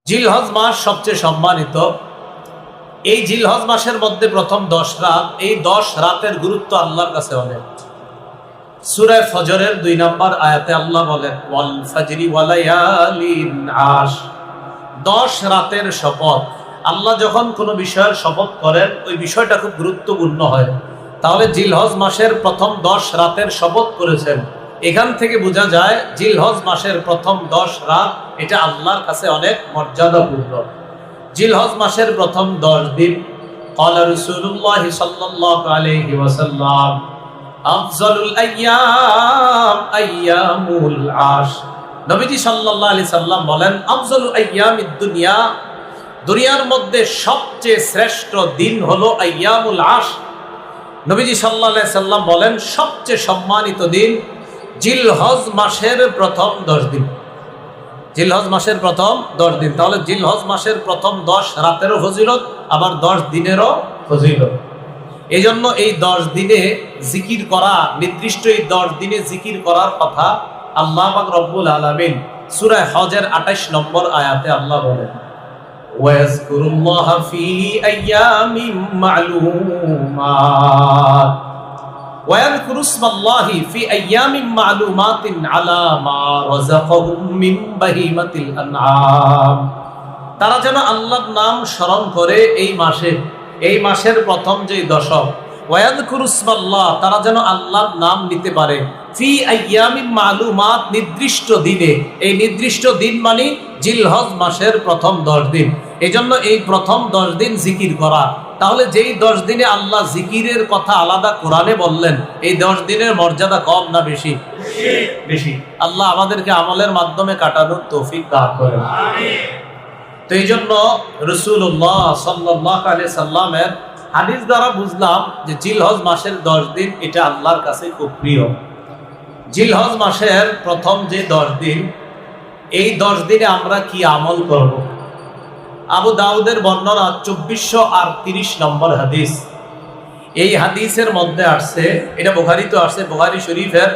জিলহজ মাস সবচেয়ে সম্মানিত। এই জিলহজ মাসের মধ্যে প্রথম 10 রাত, এই 10 রাতের গুরুত্ব আল্লাহর কাছে অনেক। সূরা ফজরের 2 নম্বর আয়াতে আল্লাহ বলেন, ওয়াল ফাজরি ওয়ালায়ালিন আশ। 10 রাতের শপথ। আল্লাহ যখন কোনো বিষয়ের শপথ করেন, ওই বিষয়টা খুব গুরুত্বপূর্ণ হয়। তাহলে জিলহজ মাসের প্রথম 10 রাতের শপথ করেছেন, এখান থেকে বোঝা যায় জিলহজ মাসের প্রথম 10 রাত এটা আল্লাহর কাছে অনেক মর্যাদাপূর্ণ। জিলহজ মাসের প্রথম 10 দিন ক্বালা রাসূলুল্লাহ সাল্লাল্লাহু আলাইহি ওয়াসাল্লাম, আফজালুল আইয়াম আইয়ামুল আশ। নবীজি সাল্লাল্লাহু আলাইহি সাল্লাম বলেন, আফজালু আইয়ামিদ দুনিয়া, দুনিয়ার মধ্যে সবচেয়ে শ্রেষ্ঠ দিন হলো আইয়ামুল আশ। নবীজি সাল্লাল্লাহু আলাইহি সাল্লাম বলেন, সবচেয়ে সম্মানিত দিন জিলহজ মাসের প্রথম 10 দিন। জিলহজ মাসের প্রথম 10 দিন। তাহলে জিলহজ মাসের প্রথম 10 রাতেরও ফজিলত, আবার 10 দিনেরও ফজিলত। এই জন্য এই 10 দিনে জিকির করা, নির্দিষ্ট এই 10 দিনে জিকির করার কথা আল্লাহ পাক রব্বুল আলামিন সূরা হজের 28 নম্বর আয়াতে আল্লাহ বলেন, ওয়াজকুরুল্লাহা ফি আইয়ামিম মা'লুমাত وَيَذْكُرُ اسْمَ اللَّهِ فِي أَيَّامٍ مَّعْلُومَاتٍ عَلَى مَا رَزَقَهُم مِّن بَهِيمَةِ الْأَنْعَامِ। তারা যেন আল্লাহর নাম স্মরণ করে এই মাসের প্রথম যে দশক, ওয়ায়াযকুরু ইসমাল্লাহ, তারা যেন আল্লাহর নাম নিতে পারে, ফি আইয়ামিন মা'লুমাত, নির্দিষ্ট দিনে। এই নির্দিষ্ট দিন মানে জিলহজ মাসের প্রথম 10 দিন। এজন্য এই প্রথম 10 দিন জিকির করা। তাহলে যেই 10 দিনে আল্লাহ জিকিরের কথা আলাদা কোরআনে বললেন, এই 10 দিনের মর্যাদা কম না বেশি? বেশি। আল্লাহ আমাদেরকে আমলের মাধ্যমে কাটানোর তৌফিক দান করেন, আমিন। তো এই জন্য রাসূলুল্লাহ সাল্লাল্লাহু আলাইহি সাল্লামের হাদিস দ্বারা বুঝলাম যে জিলহজ মাসের 10 দিন এটা আল্লাহর কাছে খুব প্রিয়। জিলহজ মাসের প্রথম যে 10 দিন, এই 10 দিনে আমরা কি আমল করব? আবু দাউদের বর্ণনা 2430 নম্বর হাদিস। এই হাদিসের মধ্যে আসছে, এটা বুখারীতে আসছে, বুখারী শরীফের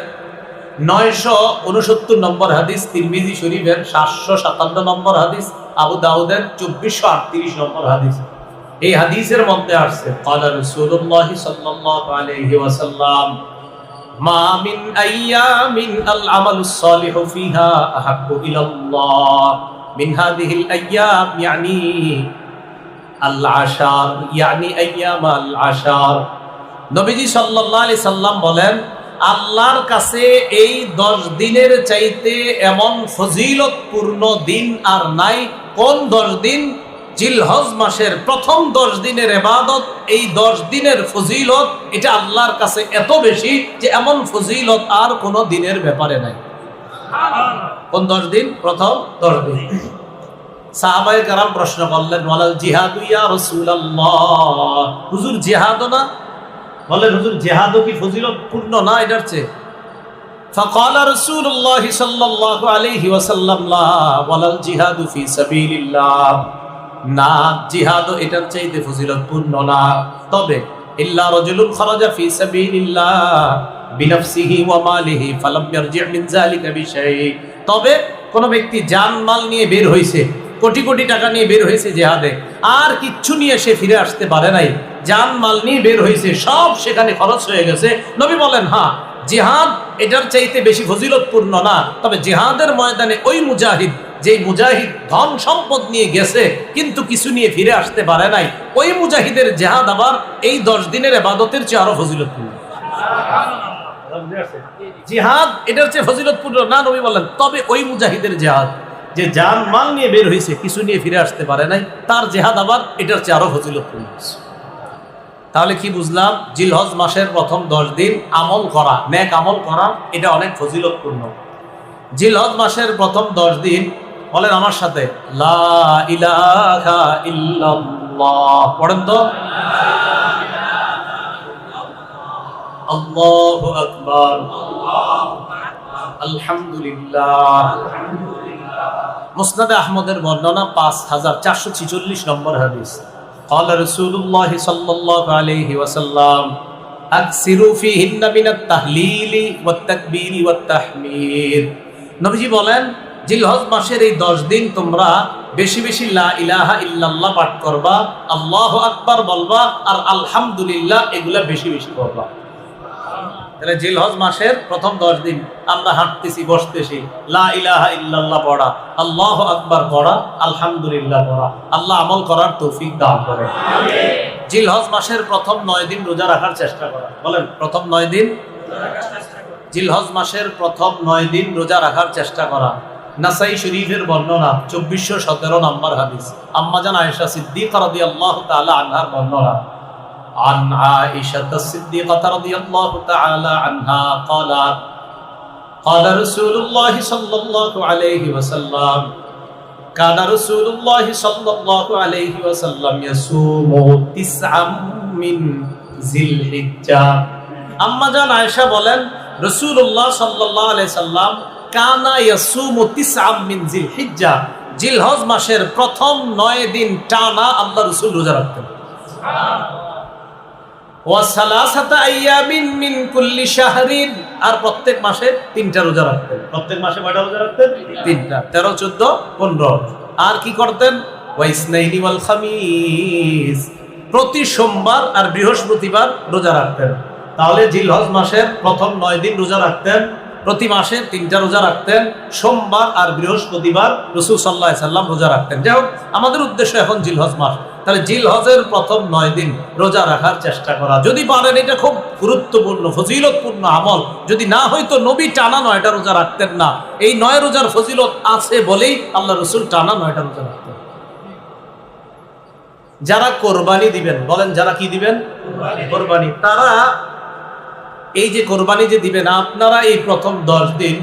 969 নম্বর হাদিস, তিরমিজি শরীফের 757 নম্বর হাদিস, আবু দাউদের 2438 নম্বর হাদিস। এই হাদিসের মধ্যে আসছে, ক্বালা রাসূলুল্লাহ সাল্লাল্লাহু আলাইহি ওয়াসাল্লাম, মা মিন আইয়ামিন আল আমালুস সালিহু ফিহা আহাব্বু ইলাল্লাহ মিন হাযিহিল আইয়াম, ইয়ানি আল আশার, ইয়ানি আইয়াম আল আশার। নবীজি সাল্লাল্লাহু আলাইহি সাল্লাম বলেন, আল্লাহর কাছে এই 10 দিনের চাইতে এমন ফজিলতপূর্ণ দিন আর নাই। কোন 10 দিন? জিলহজ মাসের প্রথম 10 দিনের ইবাদত, এই 10 দিনের ফজিলত এটা আল্লাহর কাছে এত বেশি যে এমন ফজিলত আর কোন দিনের ব্যাপারে নাই। কোন 10 দিন? প্রথম 10 দিন। সাহাবায়ে কেরাম প্রশ্ন করলেন, ওয়ালাল জিহাদু ইয়া রাসূলুল্লাহ, হুজুর জিহাদও না? বলেন, হুজুর জিহাদও কি ফজিলতপূর্ণ না এটার চেয়ে? ফাকালা রাসূলুল্লাহ সাল্লাল্লাহু আলাইহি ওয়াসাল্লাম, লা ওয়ালাল জিহাদু ফি সাবিলিল্লাহ, না, জিহাদও এটার চাইতে ফজিলতপূর্ণ না। তবে ইল্লা রাজুলুন খারাজা ফি সাবিলিল্লাহ বিনাফসিহি ওয়া মালিহি ফালাম ইয়ারজি' মিন যালিকা বিশাই, তবে কোন ব্যক্তি জান মাল নিয়ে বের হইছে, কোটি কোটি টাকা নিয়ে বের হয়েছে জিহাদে, আর কিচ্ছু নিয়ে সে ফিরে আসতে পারে নাই, জান মাল নিয়ে বের হয়েছে, সব সেখানে খরচ হয়ে গেছে। নবী বলেন, হ্যাঁ, জিহাদ এটার চাইতে বেশি ফজিলতপূর্ণ না। তবে জিহাদের ময়দানে ওই মুজাহিদ, যেই মুজাহিদ ধন সম্পদ নিয়ে গেছে কিন্তু কিছু নিয়ে ফিরে আসতে পারে নাই, ওই মুজাহিদের জিহাদ আবার এই 10 দিনের ইবাদতের চেয়ে আরো ফজিলতপূর্ণ। জিহাদ এটার চেয়ে ফজিলতপূর্ণ না, নবী বলেন, তবে ওই মুজাহিদের জিহাদ, যে জান মাল নিয়ে বের হয়েছে, কিছু নিয়ে ফিরে আসতে পারে নাই, তার জিহাদ আবার এটার চেয়ে আরো ফজিলতপূর্ণ। তাহলে কি বুঝলাম? জিলহজ মাসের প্রথম 10 দিন আমল করা, নেক আমল করা, এটা অনেক ফজিলতপূর্ণ। জিলহজ মাসের প্রথম 10 দিন, বলেন আমার সাথে, লা ইলাহা ইল্লাল্লাহ, পড়েন তো, আল্লাহু আকবার, আলহামদুলিল্লাহ। মুসনাদে আহমদের বর্ণনা 5446 নম্বর হাদিস। ক্বালা রাসূলুল্লাহ সাল্লাল্লাহু আলাইহি ওয়াসাল্লাম, আকসিরু ফীহিন্না মিনাত তাহলিলি ওয়াত তাকবীরি ওয়াত তাহমীদ। নবীজি বলেন, জিলহজ মাসের এই 10 দিন তোমরা বেশি বেশি লা ইলাহা ইল্লাল্লাহ পাঠ করবা, আল্লাহু আকবার বলবা, আর আলহামদুলিল্লাহ এগুলা বেশি বেশি করবা। তাহলে জিলহজ মাসের প্রথম 10 দিন আমরা হাঁটতেছি, বসতেছি, লা ইলাহা ইল্লাল্লাহ পড়া, আল্লাহু আকবার পড়া, আলহামদুলিল্লাহ পড়া। আল্লাহ আমল করার তৌফিক দান করেন। আমিন। জিলহজ মাসের প্রথম 9 দিন রোজা রাখার চেষ্টা করা। বলেন, প্রথম 9 দিন জিলহজ মাসের প্রথম 9 দিন রোজা রাখার চেষ্টা করা। নাসাই শরীফের বর্ণনা 2417 নম্বর হাদিস, আম্মাজান আয়েশা সিদ্দিকা রাদিয়াল্লাহু তাআলা আনহার বর্ণনা। عن عائشة الصديقة رضي الله تعالى عنها قالت قال رسول الله صلى الله عليه وسلم كان رسول الله صلى الله عليه وسلم يصوم 9 من ذي الحجة। আম্মা জান আয়েশা বলেন, রাসূলুল্লাহ সাল্লাল্লাহু আলাইহি সাল্লাম কানা ইয়াসুমু 9 মিন যিল হিজ্জা, জিলহজ মাসের প্রথম 9 দিন টানা আল্লাহ রাসূল রোজা রাখতেন। আর প্রত্যেক মাসে 3টা রোজা রাখতেন। প্রত্যেক মাসে কয়টা রোজা রাখতেন? 3টা। 13, 14, 15। আর কি করতেন? ওয়াইসনাইনি ওয়াল খামিস, প্রতি সোমবার আর বৃহস্পতিবার রোজা রাখতেন। তাহলে জিলহজ মাসের প্রথম 9 দিন রোজা রাখতেন, প্রতি মাসে 3টা রোজা রাখতেন, সোমবার আর বৃহস্পতিবার রাসূল সাল্লাল্লাহু আলাইহি সাল্লাম রোজা রাখতেন। যাই হোক, আমাদের উদ্দেশ্য এখন জিলহজ মাস, তাহলে জিলহজের প্রথম 9 দিন রোজা রাখার চেষ্টা করা। যদি পারেন, এটা খুব গুরুত্বপূর্ণ ফজিলতপূর্ণ আমল। যদি না হয়তো নবী টানা 9টা রোজা রাখতেন না। এই 9 রোজার ফজিলত আছে বলেই আল্লাহ রাসূল টানা 9টা রোজা রাখতেন। যারা কোরবানি দিবেন, বলেন যারা কি দিবেন? কোরবানি। তারা এই যে কোরবানি যে দিবেন, আপনারা এই প্রথম 10 দিন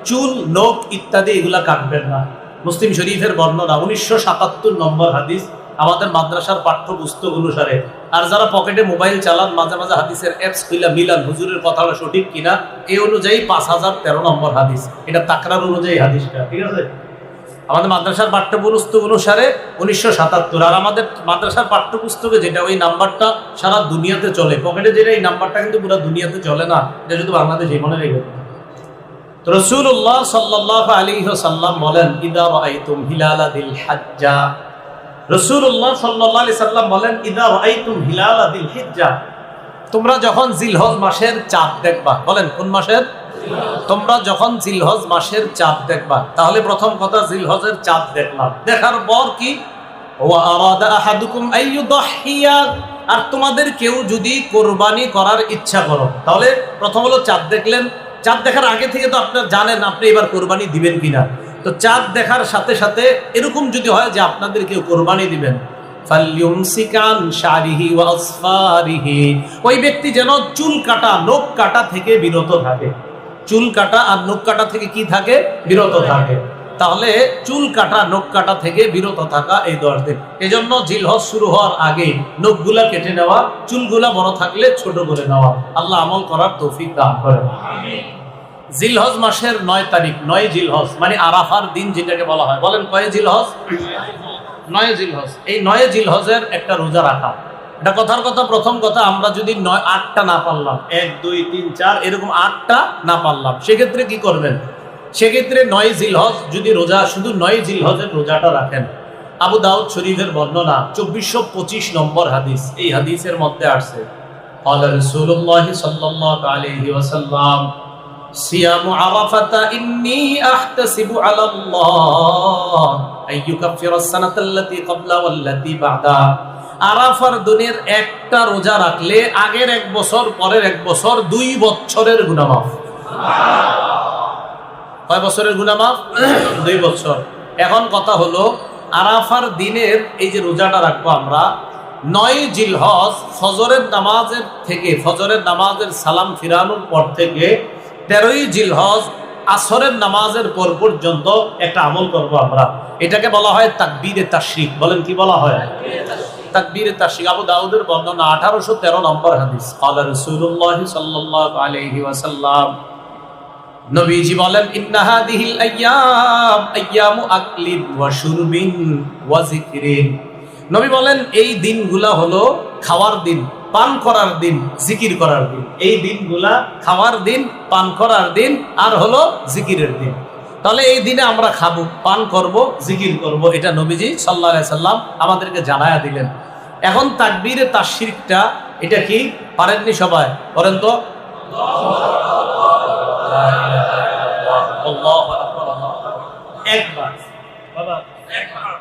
চুল, নখ ইত্যাদি এগুলা কাটবেন না। মুসলিম শরীফের বর্ণনা 1977 নম্বর হাদিস, আমাদের মাদ্রাসার পাঠ্যপুস্তক অনুসারে। আর যারা পকেটে মোবাইল চালান, মাঝে মাঝে হাদিসের অ্যাপস খুলে মিলান হুজুরের কথাটা সঠিক কিনা, এই অনুযায়ী 5013 নম্বর হাদিস, এটা তাকরার অনুযায়ী হাদিসটা, ঠিক আছে? আমাদের মাদ্রাসার পাঠ্যপুস্তক অনুসারে 1977। আর আমাদের মাদ্রাসার পাঠ্যপুস্তকে যেটা, ওই নাম্বারটা সারা দুনিয়াতে চলে। পকেটে যেটা, এই নাম্বারটা কিন্তু পুরো দুনিয়াতে চলে না, এটা শুধু বাংলাদেশে। মনে রেখে তো রাসূলুল্লাহ সাল্লাল্লাহু আলাইহি ওয়াসাল্লাম বলেন, ইদা রাআইতুম হিলালা যিল হিজ্জা, রাসূলুল্লাহ সাল্লাল্লাহু আলাইহি সাল্লাম বলেন, ইদা রাআইতুম হিলালা যিল হিজ্জা, তোমরা যখন জিলহজ মাসের চাঁদ দেখবা। বলেন, কোন মাসের? তোমরা যখন জিলহজ মাসের চাঁদ দেখবা, তাহলে প্রথম কথা জিলহজের চাঁদ দেখলাম, দেখার পর কি, ওয়া আরাদা আহাদুকুম আইয়ুদহিয়া, আর তোমাদের কেউ যদি কোরবানি করার ইচ্ছা করো, তাহলে প্রথম হলো চাঁদ দেখলেন। চাঁদ দেখার আগে থেকে তো আপনারা জানেন আপনি এবার কোরবানি দিবেন কিনা। তো চাঁদ দেখার সাথে সাথে এরকম যদি হয় যে আপনাদের কেউ কোরবানি দিবেন, ফালইউমসিকান শারিহি ওয়া আসফারিহি, ওই ব্যক্তি যেন চুল কাটা, নখ কাটা থেকে বিরত থাকে। চুল কাটা আর নখ কাটা থেকে কি থাকে? বিরত থাকে। তাহলে চুল কাটা, নখ কাটা থেকে বিরত থাকা এই 10 দিন। এজন্য জিলহজ শুরু হওয়ার আগে নখগুলা কেটে নেওয়া, চুলগুলা বড় থাকলে ছোট করে নেওয়া। আল্লাহ আমল করার তৌফিক দান করেন। আমিন। জিলহজ মাসের 9 তারিখ, 9 জিলহজ মানে আরাফার দিন যেটাকে বলা হয়। বলেন, কয় জিলহজ? 9 জিলহজ। এই 9 জিলহজের একটা রোজা রাখা, এটা কথার কথা। প্রথম কথা, আমরা যদি 8টা না পারলাম, 1, 2, 3, 4 এরকম 8টা না পারলাম, সেক্ষেত্রে কি করবেন? সেক্ষেত্রে 9 জিলহজ যদি রোজা, শুধু 9 জিলহজের রোজাটা রাখেন। আবু দাউদ শরীফের বর্ণনা 2425 নম্বর হাদিস, এই হাদিসের মধ্যে আসছে, ক্বালা রাসূলুল্লাহ সাল্লাল্লাহু আলাইহি ওয়াসাল্লাম, সিয়ামু আরাফাতা ইন্নী আহতাসিবু আলাল্লাহ আইয়ুকাফিরাস সানাতাল্লাতী ক্বাবলা ওয়াল্লাতী বা'দা। আরাফার দিনের একটা রোজা রাখলে আগের 1 বছর, পরের 1 বছর, 2 বছরের গুনাহ মাফ। কয় বছরের গুনাহ মাফ? 2 বছর। এখন কথা হলো, আরাফার দিনের এই যে রোজাটা রাখবো আমরা, 9 জিলহজ ফজরের নামাজের থেকে, ফজরের নামাজের সালাম ফিরানোর পর থেকে 13ই জিলহজ আসরের নামাজের পর পর্যন্ত একটা আমল করব আমরা। এটাকে বলা হয় তাকবীরে তাশরিক। বলেন, কি বলা হয়? তাকবীরে তাশরিক। আবু দাউদের বর্ণনা 1813 নম্বর হাদিস, ক্বালা রাসূলুল্লাহ সাল্লাল্লাহু আলাইহি ওয়াসাল্লাম, নবীজি বলেন, ইন্না হাদিহিল আইয়াম আইয়ামু আকলিন ওয়া শুরবিন ওয়া যিকরিন। নবী বলেন, এই দিনগুলা হলো খাওয়ার দিন, পান করার দিন, জিকির করার দিন। এই দিনগুলা খাওয়ার দিন, পান করার দিন, আর হলো জিকিরের দিন। তাহলে এই দিনে আমরা খাবো, পান করব, জিকির করব, এটা নবীজি সাল্লাল্লাহু আলাইহি সাল্লাম আমাদেরকে জানায়া দিলেন। এখন তাকবীরে তাশরিকটা এটা কি পারেননি সবাই? বলেন তো। একবার বাবা,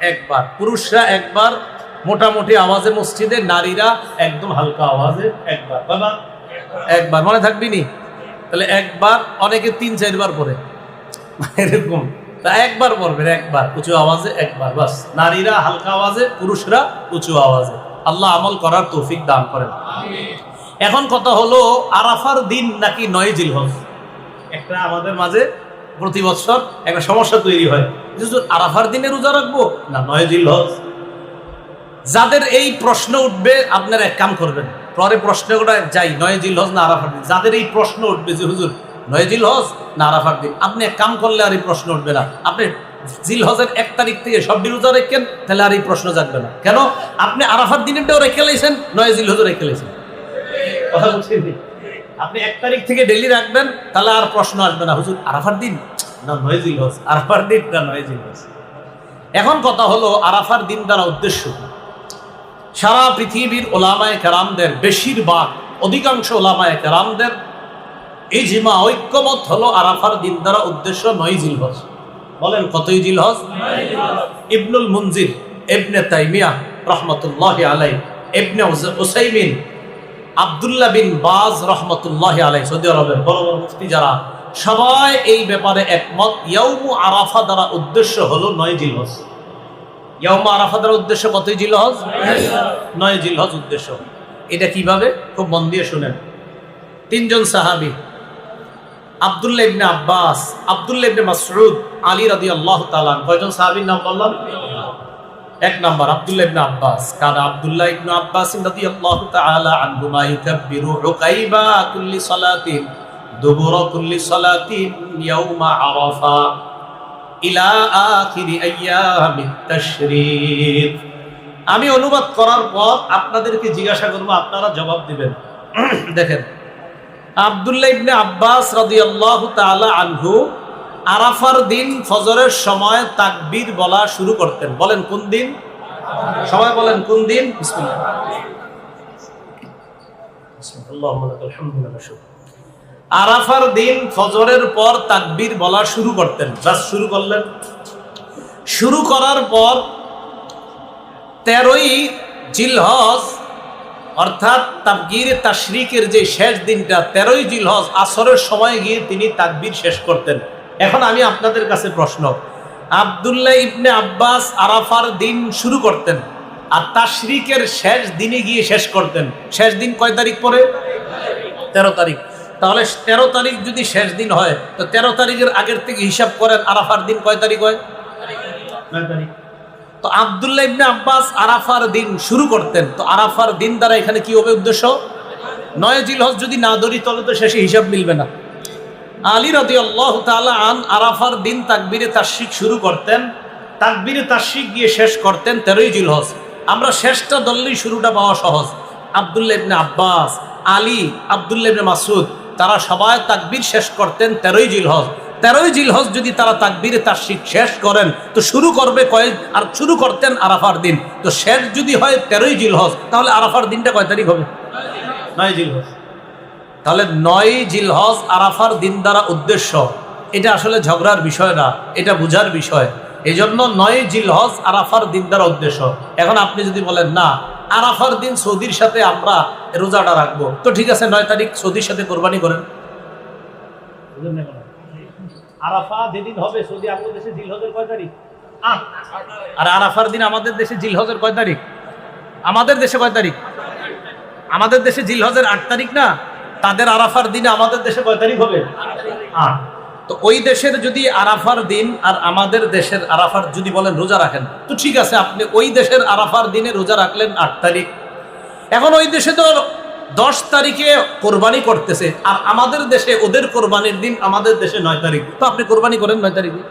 একবার পুরুষরা একবার মোটামুটি আওয়াজে মসজিদে, নারীরা একদম হালকা আওয়াজে একবার। বাবা একবার মনে থাকবি নি? তাহলে একবার, অনেকে 3-4 বার পড়ে এরকম, তা একবার পড়বেন, একবার উঁচু আওয়াজে একবার বাস। নারীরা হালকা আওয়াজে, পুরুষরা উঁচু আওয়াজে। আল্লাহ আমল করার তৌফিক দান করেন। এখন কথা হলো আরাফার দিন নাকি 9 জিলহজ? একটা আমাদের মাঝে প্রতি বছর একটা সমস্যা তৈরি হয়, আরাফার দিনে রোজা রাখবো না 9 জিলহজ? যাদের এই প্রশ্ন উঠবে আপনারা এক কাম করবেন, পরে প্রশ্নটা যাই 9 জিলহজ না আরাফার দিন। যাদের এই প্রশ্ন উঠবে যে হুজুর 9 জিলহজ না আরাফার দিন, আপনি এক কাম করলে আর এই প্রশ্ন উঠবে না। আপনি জিলহজের 1 তারিখ থেকে সবটি রোজা রেখেন, তাহলে আর এই প্রশ্ন জাগবে না। কেন? আপনি আরাফার দিনেরটাও রেখে লাইছেন, 9 জিলহজও রেখে লাইছেন। কথা বলছেন? আপনি 1 তারিখ থেকে ডেলি রাখবেন, তাহলে আর প্রশ্ন আসবে না, হুজুর আরাফার দিন না 9 জিলহজ, আরাফার দিন না 9 জিলহজ। এখন কথা হলো আরাফার দিন দ্বারা উদ্দেশ্য কি? সারা পৃথিবীর ওলামায়ে কেরামদের বেশিরভাগ, অধিকাংশ ওলামায়ে কেরামদের ইজমা, ঐক্যমত হলো আরাফার দিন দ্বারা উদ্দেশ্য 9 জিলহজ। বলেন কতই জিলহজ? ইবনুল মুনজির, ইবনে তাইমিয়া রহমতুল্লাহি আলাইহি, ইবনে উসাইমিন, আব্দুল্লাহ বিন বাজ রহমতুল্লাহি আলাইহি, সৌদি আরবের বড় বড় মুফতি যারা, সবাই এই ব্যাপারে একমত। ইয়াউমু আরাফা দ্বারা উদ্দেশ্য হলো 9 জিলহজ। ইয়াউমু আরাফা দ্বারা উদ্দেশ্য কতই জিলহজ? 9 জিলহজ উদ্দেশ্য। এটা কিভাবে? খুব মন দিয়ে শুনেন। 3 জন সাহাবী, আব্দুল্লাহ ইবনে আব্বাস, আব্দুল্লাহ ইবনে মাসউদ, আলী রাদিয়াল্লাহু তাআলা। কয়জন সাহাবীর নাম বললাম? 1 নাম্বার আব্দুল্লাহ ইবনে আব্বাস। কারণ আব্দুল্লাহ ইবনে আব্বাস রাদিয়াল্লাহু তাআলা আনহুমা ইউকাব্বিরু উকাইবা কুল্লি সালাতিন দুবুরা কুল্লি সালাতিন ইয়াউমা আরাফা ইলা আখিরি আইয়ামিত তাশরীক। আমি অনুবাদ করার পর আপনাদেরকে জিজ্ঞাসা করব, আপনারা জবাব দিবেন। দেখেন, আব্দুল্লাহ ইবনে আব্বাস রাদিয়াল্লাহু তাআলা আনহু আরাফার দিন ফজরের সময় তাকবীর বলা শুরু করতেন। বলেন কোন দিন? সবাই বলেন কোন দিন? বিসমিল্লাহ। আল্লাহুম্মা লাকাল হামদু ওয়া শুকর। আরাফার দিন ফজরের পর তাকবীর বলা শুরু করতেন। বাস শুরু করলেন। শুরু করার পর 13ই জিলহজ অর্থাৎ তাকবীরে তাশরিকের যে শেষ দিনটা 13ই জিলহজ আসরের সময় গিয়ে তিনি তাকবীর শেষ করতেন। এখন আমি আপনাদের কাছে প্রশ্ন, আব্দুল্লাহ ইবনে আব্বাস আরাফার দিন শুরু করতেন আর তাশরিকের শেষ দিনে গিয়ে শেষ করতেন। শেষ দিন কয় তারিখ পরে? 13 তারিখ। তাহলে 13 তারিখ যদি শেষ দিন হয়, তো 13 তারিখের আগের থেকে হিসাব করেন আরাফার দিন কয় তারিখ হয়? 9 তারিখ। তো আব্দুল্লাহ ইবনে আব্বাস আরাফার দিন শুরু করতেন, তো আরাফার দিন দ্বারা এখানে কি হবে উদ্দেশ্য? 9 জিলহজ যদি না ধরি তাহলে তো শেষে হিসাব মিলবে না। আলী রাদিয়াল্লাহু তাআলা আন আরাফার দিন তাকবীরে তাশরিক শুরু করতেন, তাকবীরে তাশরিক গিয়ে শেষ করতেন 13ই জিলহজ। আমরা শেষটা ধরলেই শুরুটা পাওয়া সহজ। আব্দুল্লাহ ইবনে আব্বাস, আলী, আব্দুল্লাহ ইবনে মাসউদ তারা সবাই তাকবীর শেষ করতেন 13ই জিলহজ। 13ই জিলহজ যদি তারা তাকবীরে তাশরিক শেষ করেন তো শুরু করবে কয়, আর শুরু করতেন আরাফার দিন। তো শেষ যদি হয় 13ই জিলহজ, তাহলে আরাফার দিনটা কয় তারিখ হবে? 9 জিলহজ। তাহলে 9 জিলহজ আরাফার দিন দ্বারা উদ্দেশ্য। এটা আসলে ঝগড়ার বিষয় না, এটা বুঝার বিষয়। এই জন্য 9 জিলহজ আরাফার দিন দ্বারা উদ্দেশ্য। এখন আপনি যদি বলেন না আরাফার দিন সৌদির সাথে আমরা রোজাটা রাখবো, তো ঠিক আছে 9 তারিখ সৌদির সাথে কোরবানি করেন। আরাফা যেদিন হবে সৌদি আমাদের দেশে জিলহজের কয় তারিখ? 8। আর আরাফার দিন আমাদের দেশে জিলহজের কয় তারিখ? আমাদের দেশে কয় তারিখ? আমাদের দেশে জিলহজের 8 তারিখ না? তাদের আরাফার দিনে আমাদের দেশে কয় তারিখ হবে? 8। তো ওই দেশের যদি আরাফার দিন আর আমাদের দেশের আরাফার যদি বলেন রোজা রাখেন, তো ঠিক আছে, আপনি ওই দেশের আরাফার দিনে রোজা রাখলেন 8 তারিখ। এখন ওই দেশে তো 10 তারিখে কোরবানি করতেছে, আর আমাদের দেশে ওদের কোরবানির দিন আমাদের দেশে 9 তারিখ। তো আপনি কোরবানি করেন 9 তারিখে।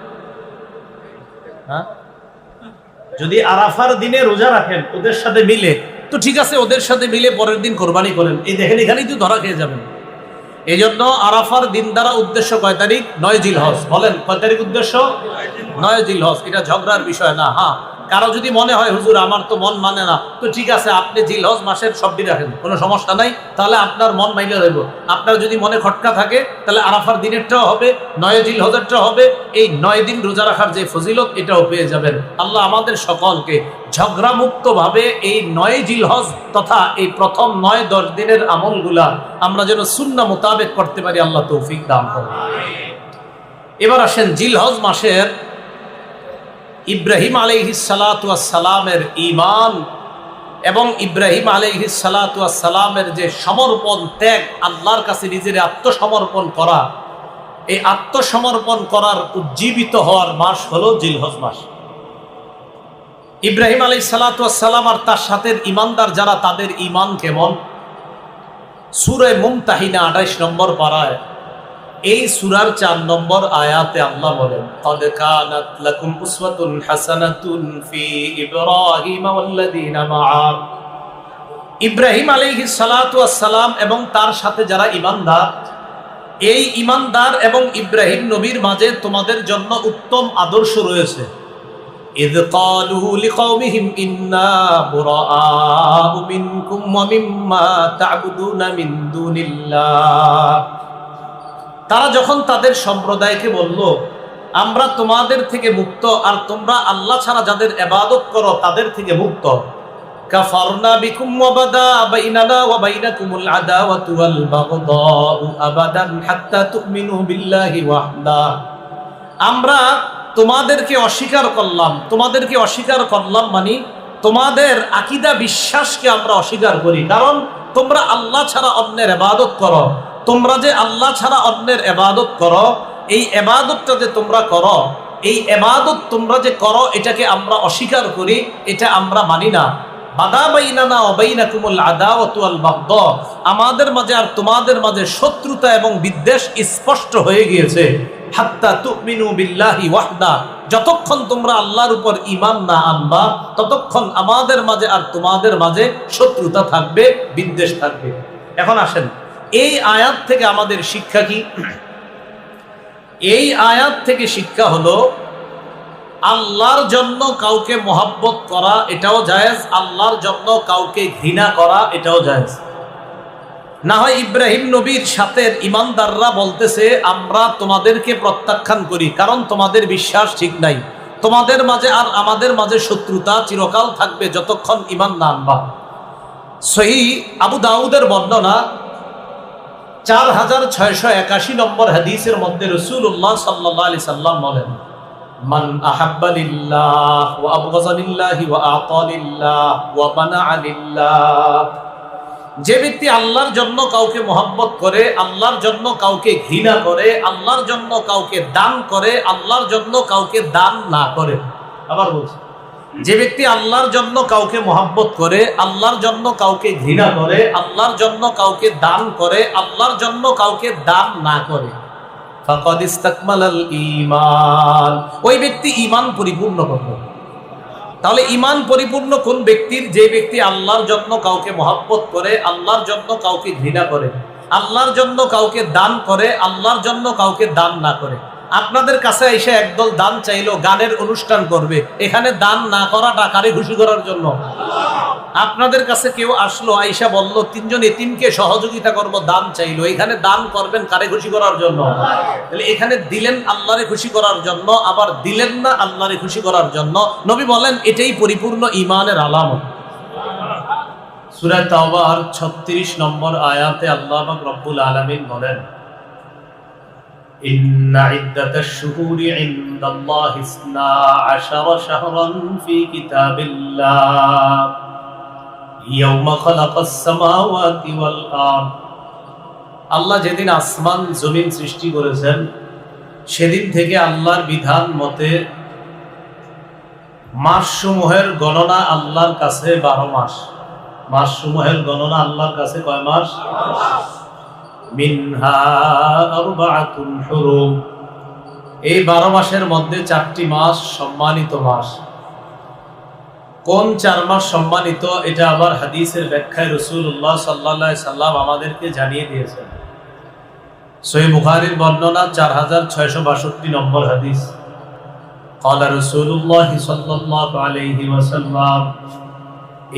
হ্যাঁ, যদি আরাফার দিনে রোজা রাখেন ওদের সাথে মিলে, তো ঠিক আছে, ওদের সাথে মিলে পরের দিন কোরবানি করেন। এই দেখেন এখানেই তো ধরা খেয়ে যাবেন। এই জন্য আরাফার দিন দ্বারা উদ্দেশ্য কয় তারিখ? 9 জিলহজ। বলেন কয় তারিখ উদ্দেশ্য? 9 জিলহজ। এটা ঝগড়ার বিষয় না। হ্যাঁ, কারো যদি মনে হয় হুজুর আমার তো মন মানে না, তো ঠিক আছে, আপনি জিলহজ মাসের সবটি রাখেন, কোনো সমস্যা নাই, তাহলে আপনার মন মাইলে রইব। আপনার যদি মনে খটকা থাকে তাহলে আরাফার দিনেরটাও হবে, 9 জিলহজেরটাও হবে। এই 9 দিন রোজা রাখার যে ফজিলত এটাও পেয়ে যাবেন। আল্লাহ আমাদের সকলকে ঝগড়া মুক্ত ভাবে এই 9 জিলহজ তথা এই প্রথম 9-10 দিনের আমলগুলা আমরা যেন সুন্নাহ মোতাবেক করতে পারি, আল্লাহ তৌফিক দান করেন। এবার আসেন জিলহজ মাসের ইব্রাহিম আলাইহিস সালাতু ওয়াস সালামের ঈমান এবং ইব্রাহিম আলাইহিস সালাতু ওয়াস সালামের যে সমর্পণ, ত্যাগ, আল্লাহর কাছে নিজের আত্মসমর্পণ করা, এই আত্মসমর্পণ করার উজ্জীবিত হওয়ার মাস হলো জিলহজ মাস। ইব্রাহিম আলাইহিস সালাতু ওয়াস সালাম আর তার সাথে ঈমানদার যারা, তাদের ঈমান কেমন? সূরা মুমতাহিনা 28 নম্বর পারায় এই সূরার 4 নম্বর আয়াতে আল্লাহ বলেন, ক্বাদ কানাত লাকুম উসওয়াতুন হাসানাতুন ফি ইব্রাহিম ওয়াল্লাযীনা মাআ। ইব্রাহিম আলাইহিস সালাতু ওয়াস সালাম এবং তার সাথে যারা ঈমানদার, এই ঈমানদার এবং ইব্রাহিম নবীর মাঝে তোমাদের জন্য উত্তম আদর্শ রয়েছে। ইয ক্বালু লিকাওমিহিম ইন্না বুরাআউ মিনকুম ওয়া মিম্মা তা'বুদুনা মিন দুনিল্লাহ। তারা যখন তাদের সম্প্রদায়কে বলল, আমরা তোমাদের থেকে মুক্ত, আর তোমরা আল্লাহ ছাড়া যাদের ইবাদত করো তাদের থেকে মুক্ত। কাফারনা বিকুম ওয়া বাদা বাইনানা ওয়া বাইনাকুমুল আদাওয়াতু ওয়াল বাগদাউ আবাদান হাত্তা তুমিনু বিল্লাহি ওয়াহদা। আমরা তোমাদেরকে অস্বীকার করলাম মানে তোমাদের আকীদা বিশ্বাসকে আমরা অস্বীকার করি, কারণ তোমরা আল্লাহ ছাড়া অন্যের ইবাদত করো। তোমরা যে আল্লাহ ছাড়া অন্যের ইবাদত করো, এই ইবাদতটা যে তোমরা করো, এই ইবাদত তোমরা যে করো, এটাকে আমরা অস্বীকার করি, এটা আমরা মানি না। বাদা বাইনানা ওয়া বাইনাকুমুল আদাওয়াতু ওয়াল বাগদা, আমাদের মাঝে আর তোমাদের মাঝে শত্রুতা এবং বিদ্বেষ স্পষ্ট হয়ে গিয়েছে। হাত্তা তুমিনু বিল্লাহি ওয়াহদা, যতক্ষণ তোমরা আল্লাহর উপর ঈমান না আনবা ততক্ষণ আমাদের মাঝে আর তোমাদের মাঝে শত্রুতা থাকবে, বিদ্বেষ থাকবে। এখন আসেন, এই আয়াত থেকে আমাদের শিক্ষা কি? এই আয়াত থেকে শিক্ষা হলো, আল্লাহর জন্য কাউকে মহব্বত করা এটাও জায়েজ, আল্লাহর জন্য কাউকে ঘৃণা করা এটাও জায়েজ। না হয় ইব্রাহিম নবীর সাথে ঈমানদাররা বলতেছে, আমরা তোমাদেরকে প্রত্যাখ্যান করি, কারণ তোমাদের বিশ্বাস ঠিক নাই, তোমাদের মাঝে আর আমাদের মাঝে শত্রুতা চিরকাল থাকবে যতক্ষণ ঈমান না আনবা। সহিহ আবু দাউদের বর্ণনা 4681 নম্বর হাদিসের মধ্যে রাসূলুল্লাহ সাল্লাল্লাহু আলাইহি সাল্লাম বলেন, মান আহাব্বা লিল্লাহ ওয়া আবগাযা লিল্লাহি ওয়া আতা লিল্লাহ ওয়া মানাআ লিল্লাহ। যে ব্যক্তি আল্লাহর জন্য কাউকে মহব্বত করে, আল্লাহর জন্য কাউকে ঘৃণা করে, আল্লাহর জন্য কাউকে দান করে, আল্লাহর জন্য কাউকে দান না করে। আবার বলছি, যে ব্যক্তি আল্লাহর জন্য কাউকে মহব্বত করে, আল্লাহর জন্য কাউকে ঘৃণা করে, আল্লাহর জন্য কাউকে দান করে, আল্লাহর জন্য কাউকে দান না করে, ফাকাদ ইসতাকমালাল ঈমান, ওই ব্যক্তি ঈমান পরিপূর্ণ করবে। তাহলে ঈমান পরিপূর্ণ কোন ব্যক্তির? যে ব্যক্তি আল্লাহর জন্য কাউকে মহব্বত করে, আল্লাহর জন্য কাউকে ঘৃণা করে, আল্লাহর জন্য কাউকে দান করে, আল্লাহর জন্য কাউকে দান না করে। আপনাদের কাছে এসে একদল দান চাইলো, গানের অনুষ্ঠান করবে, এখানে দান না করাটা কারে খুশি করার জন্য? আপনাদের কাছে কেউ আসলো, আইসা বলল 3 জন এতিমকে সহযোগিতা করব, দান চাইলো, এখানে দান করবেন কারে খুশি করার জন্য? তাহলে এখানে দিলেন আল্লাহরে খুশি করার জন্য, আবার দিলেন না আল্লাহরে খুশি করার জন্য। নবী বলেন এটাই পরিপূর্ণ ঈমানের আলামত। সূরা তাওবার 36 নম্বর আয়াতে আল্লাহ পাক রব্বুল আলামিন বলেন, ইন্না ইদ্দাতাশ শুহুরি ইনদাল্লাহি 12 শাহরান ফি কিতাবিল্লাহ ইয়াওমা খালাকাস সামাওয়াতি ওয়াল আরদ। আল্লাহ যেদিন আসমান জমিন সৃষ্টি করেছেন, সেদিন থেকে আল্লাহর বিধান মতে মাসসমূহের গণনা আল্লাহর কাছে 12 মাস। মাসসমূহের গণনা আল্লাহর কাছে কয় মাস? মিনহা আরবাআতুন হুরুম। এই 12 মাসের মধ্যে 4টি মাস সম্মানিত মাস। কোন 4 মাস সম্মানিত, এটা আবার হাদিসের ব্যাখ্যায় রাসূলুল্লাহ সাল্লাল্লাহু আলাইহি সাল্লাম আমাদেরকে জানিয়ে দিয়েছেন। সহিহ বুখারীর বর্ণনা 4662 নম্বর হাদিস। قال رسول الله صلى الله عليه وسلم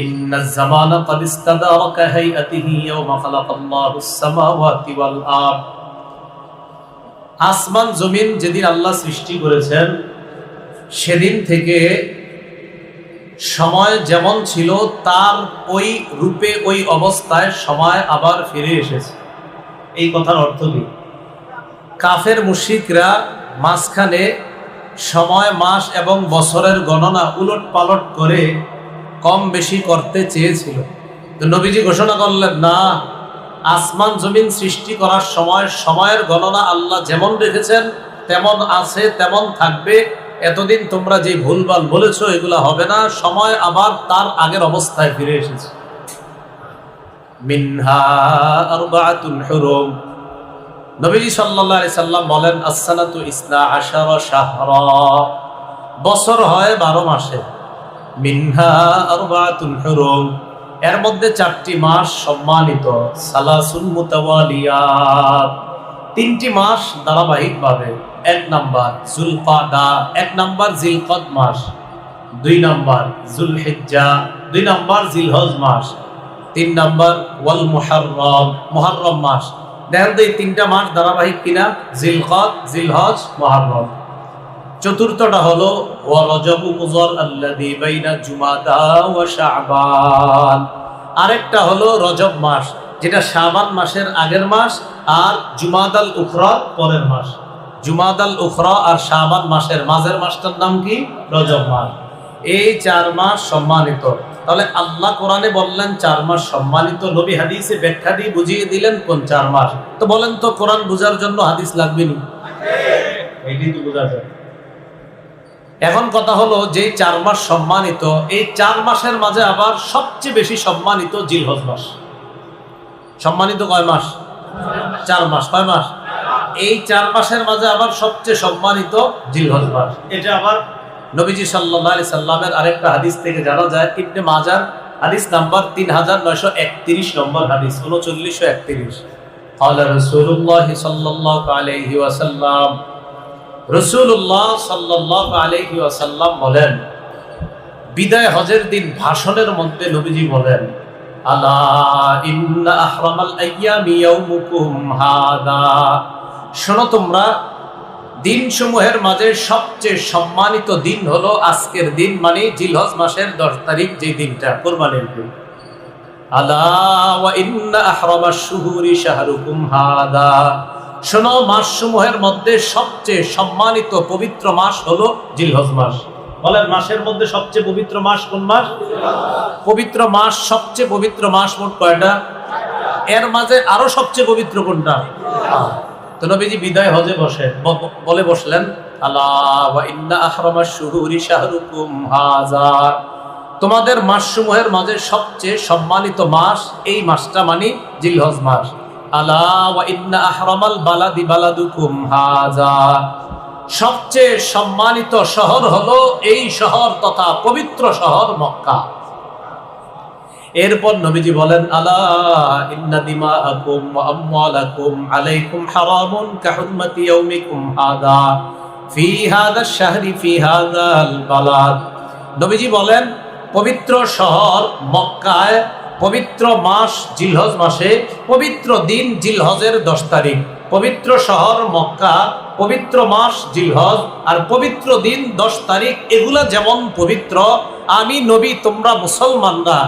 إن الزمان قد استدار كهيئته يوم خلق الله السماوات والأرض। আসমান জমিন যেদিন আল্লাহ সৃষ্টি করেছেন সেদিন থেকে সময় যেমন ছিল তার ওই রূপে ওই অবস্থায় সময় আবার ফিরে এসেছে। এই কথার অর্থ কি? কাফের মুশরিকরা মাঝখানে সময়, মাস এবং বছরের গণনা উলট পালট করে কম বেশি করতে চেয়েছিল। তো নবীজি ঘোষণা করলেন, না, আসমান জমিন সৃষ্টি করার সময় সময়ের গণনা আল্লাহ যেমন রেখেছেন তেমন আছে, তেমন থাকবে। এতদিন তোমরা যে ভুলভাল বলেছো এগুলা হবে না, সময় আবার তার আগের অবস্থায় ফিরে এসেছে। মিনহা আরবাআতুন হুরুম। নবীজি সাল্লাল্লাহু আলাইহি সাল্লাম বলেন, as-sanatu 12 শাহরা, বছর হয় 12 মাসে। মিনহা আরবাআতুন হুরুম, এর মধ্যে 4টি মাস সম্মানিত। সালাসুন মুতাওয়ালিয়াত, 3টি মাস ধারাবাহিকভাবে। 1 নাম্বার যুলকাদা, 1 নাম্বার জিলকদ মাস, 2 নাম্বার যুলহিজ্জা, 2 নাম্বার জিলহজ মাস, 3 নাম্বার ওয়াল মুহররম, মুহররম মাস। দেখেন তো এই 3টা মাস ধারাবাহিক কিনা? জিলকদ, জিলহজ, মুহররম। চতুর্থটা হলো ওয়া রজব মুযর আল্লাযী বাইনা জুমাদা ওয়া শাবান। আরেকটা হলো রজব মাস, যেটা শাবান মাসের আগের মাস আর জুমাদাল উখরা পরের মাস। জুমাদাল উখরা আর শাবান মাসের মাঝের মাসটার নাম কি? রজব মাস। এই 4 মাস সম্মানিত। তাহলে আল্লাহ কোরআনে বললেন 4 মাস সম্মানিত, নবী হাদিসে ব্যাখ্যা দিয়ে বুঝিয়ে দিলেন কোন 4 মাস। তো বলেন তো কোরআন বোঝার জন্য হাদিস লাগবে নি? এইটাই তো বোঝা যায়। এখন কথা হলো যে 4 মাস সম্মানিত, এই 4 মাসের মাঝে আবার সবচেয়ে বেশি সম্মানিত জিলহজ মাস। সম্মানিত কয় মাস? 4 মাস। কয় মাস? এই 4 মাসের মাঝে আবার সবচেয়ে সম্মানিত জিলহজ মাস। এটা আবার নবীজি সাল্লাল্লাহু আলাইহি সাল্লামের আরেকটা হাদিস থেকে জানা যায়। ইবনে মাজাহ হাদিস নাম্বার 3931 নম্বর হাদিস, 3931। قال رسول الله صلى الله عليه وسلم, রাসূলুল্লাহ সাল্লাল্লাহু আলাইহি ওয়াসাল্লাম বলেন, বিদায় হজের দিন ভাষণের মধ্যে নবীজি বলেন, আলা ইন্না আহরামাল আইয়ামি ইয়াউমুকুম হাদা, শোনো তোমরা, দিনসমূহের মাঝে সবচেয়ে সম্মানিত দিন হলো আজকের দিন, মানে জিলহজ মাসের 10 তারিখ, যে দিনটা কুরবানির দিন। আলা ওয়া ইন্না আহরামাশ শুহুরি শাহরুকুম হাদা, শোনো, মাসসমূহের মধ্যে সবচেয়ে সম্মানিত পবিত্র মাস হলো জিলহজ মাস। বলেন, মাসের মধ্যে সবচেয়ে পবিত্র মাস কোন মাস? পবিত্র মাস, সবচেয়ে পবিত্র মাস মোট কয়টা? এর মাঝে আরো সবচেয়ে পবিত্র কোনটা? তো নবীজি বিদায় হজে বলে বসলেন, আলা ওয়া ইন্না আহরামাশ শুহুরি শাহরুকুম হাযা, তোমাদের মাসসমূহের মাঝে সবচেয়ে সম্মানিত মাস এই মাসটা, মানে জিলহজ মাস। আলা ওয়া ইন্না আহরামাল বালাদি বালাদুকুম হাযা, সবচেয়ে সম্মানিত শহর হলো এই শহর তথা পবিত্র শহর মক্কা। এরপর নবীজি বলেন, আলা ইন্না দিমাআকুম ওয়া আমওয়ালাকুম আলাইকুম হারামুন কাহুরমাতি ইয়াউমিকুম হাযা ফি হাযা আশ-শাহরি ফি হাযাল বালাদ। নবীজি বলেন, পবিত্র শহর মক্কায় পবিত্র মাস জিলহজ মাসে, পবিত্র দিন জিলহজের 10 তারিখ। পবিত্র শহর মক্কা, পবিত্র মাস জিলহজ আর পবিত্র দিন 10 তারিখ, এগুলা যেমন পবিত্র, আমি নবী, তোমরা মুসলমানরা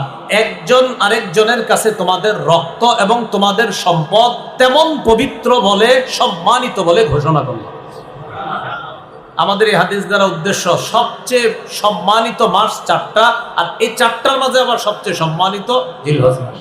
একজন আরেকজনের কাছে তোমাদের রক্ত এবং তোমাদের সম্পদ তেমন পবিত্র বলে, সম্মানিত বলে ঘোষণা করলাম। আমাদের এই হাদিস দ্বারা উদ্দেশ্য, সবচেয়ে সম্মানিত মাস 4টা, আর এই 4টার মাঝে আবার সবচেয়ে সম্মানিত জিলহজ মাস।